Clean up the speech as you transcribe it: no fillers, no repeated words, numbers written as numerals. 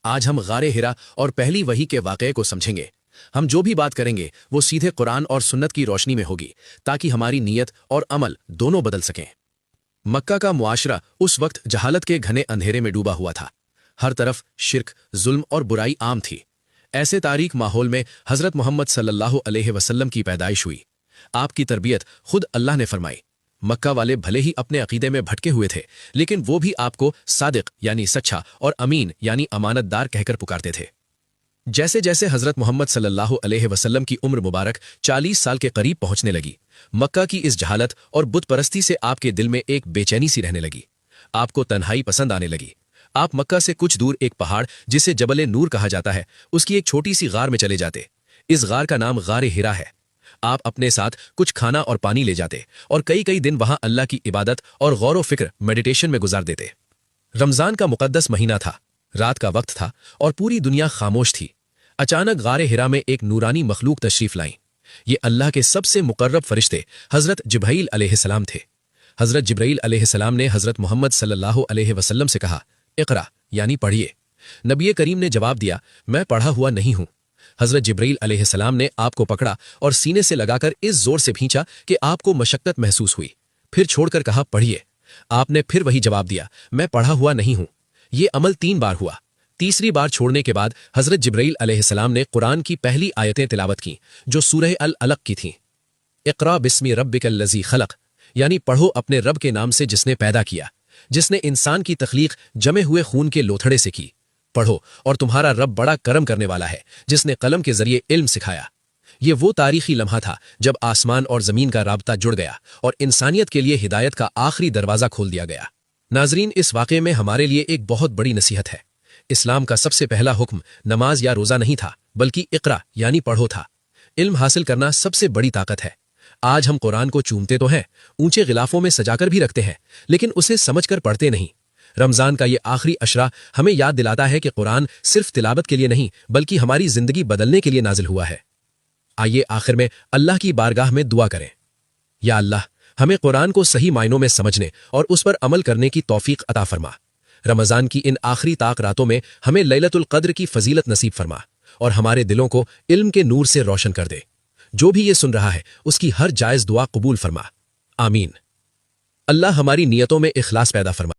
آج ہم غار ہرا اور پہلی وحی کے واقعے کو سمجھیں گے۔ ہم جو بھی بات کریں گے وہ سیدھے قرآن اور سنت کی روشنی میں ہوگی تاکہ ہماری نیت اور عمل دونوں بدل سکیں۔ مکہ کا معاشرہ اس وقت جہالت کے گھنے اندھیرے میں ڈوبا ہوا تھا۔ ہر طرف شرک، ظلم اور برائی عام تھی۔ ایسے تاریک ماحول میں حضرت محمد صلی اللہ علیہ وسلم کی پیدائش ہوئی۔ آپ کی تربیت خود اللہ نے فرمائی۔ مکہ والے بھلے ہی اپنے عقیدے میں بھٹکے ہوئے تھے، لیکن وہ بھی آپ کو صادق یعنی سچا اور امین یعنی امانت دار کہہ کر پکارتے تھے۔ جیسے جیسے حضرت محمد صلی اللہ علیہ وسلم کی عمر مبارک 40 سال کے قریب پہنچنے لگی، مکہ کی اس جہالت اور بت پرستی سے آپ کے دل میں ایک بے چینی سی رہنے لگی۔ آپ کو تنہائی پسند آنے لگی۔ آپ مکہ سے کچھ دور ایک پہاڑ جسے جبل نور کہا جاتا ہے، اس کی ایک چھوٹی سی غار میں چلے جاتے۔ اس غار کا نام غار ہرا ہے۔ آپ اپنے ساتھ کچھ کھانا اور پانی لے جاتے اور کئی دن وہاں اللہ کی عبادت اور غور و فکر میڈیٹیشن میں گزار دیتے۔ رمضان کا مقدس مہینہ تھا، رات کا وقت تھا اور پوری دنیا خاموش تھی۔ اچانک غار ہرا میں ایک نورانی مخلوق تشریف لائیں۔ یہ اللہ کے سب سے مقرب فرشتے حضرت جبرائیل علیہ السلام تھے۔ حضرت جبرائیل علیہ السلام نے حضرت محمد صلی اللہ علیہ وسلم سے کہا، اقرا یعنی پڑھیے۔ نبی کریم نے جواب دیا، میں پڑھا ہوا نہیں ہوں۔ حضرت جبرائیل علیہ السلام نے آپ کو پکڑا اور سینے سے لگا کر اس زور سے بھینچا کہ آپ کو مشقت محسوس ہوئی، پھر چھوڑ کر کہا، پڑھیے۔ آپ نے پھر وہی جواب دیا، میں پڑھا ہوا نہیں ہوں۔ یہ عمل 3 بار ہوا۔ تیسری بار چھوڑنے کے بعد حضرت جبرائیل علیہ السلام نے قرآن کی پہلی آیتیں تلاوت کیں جو سورہ العلق کی تھیں۔ اقرا بسم ربک الذی خلق، یعنی پڑھو اپنے رب کے نام سے جس نے پیدا کیا، جس نے انسان کی تخلیق جمے ہوئے خون کے لوتھڑے سے کی۔ پڑھو اور تمہارا رب بڑا کرم کرنے والا ہے جس نے قلم کے ذریعے علم سکھایا۔ یہ وہ تاریخی لمحہ تھا جب آسمان اور زمین کا رابطہ جڑ گیا اور انسانیت کے لیے ہدایت کا آخری دروازہ کھول دیا گیا۔ ناظرین، اس واقعے میں ہمارے لیے ایک بہت بڑی نصیحت ہے۔ اسلام کا سب سے پہلا حکم نماز یا روزہ نہیں تھا، بلکہ اقرا یعنی پڑھو تھا۔ علم حاصل کرنا سب سے بڑی طاقت ہے۔ آج ہم قرآن کو چومتے تو ہیں، اونچے غلافوں میں سجا کر بھی رکھتے ہیں، لیکن اسے سمجھ کر پڑھتے نہیں۔ رمضان کا یہ آخری عشرہ ہمیں یاد دلاتا ہے کہ قرآن صرف تلاوت کے لیے نہیں بلکہ ہماری زندگی بدلنے کے لیے نازل ہوا ہے۔ آئیے آخر میں اللہ کی بارگاہ میں دعا کریں۔ یا اللہ، ہمیں قرآن کو صحیح معنوں میں سمجھنے اور اس پر عمل کرنے کی توفیق عطا فرما۔ رمضان کی ان آخری طاق راتوں میں ہمیں لیلۃ القدر کی فضیلت نصیب فرما اور ہمارے دلوں کو علم کے نور سے روشن کر دے۔ جو بھی یہ سن رہا ہے اس کی ہر جائز دعا قبول فرما۔ آمین۔ اللہ ہماری نیتوں میں اخلاص پیدا فرما۔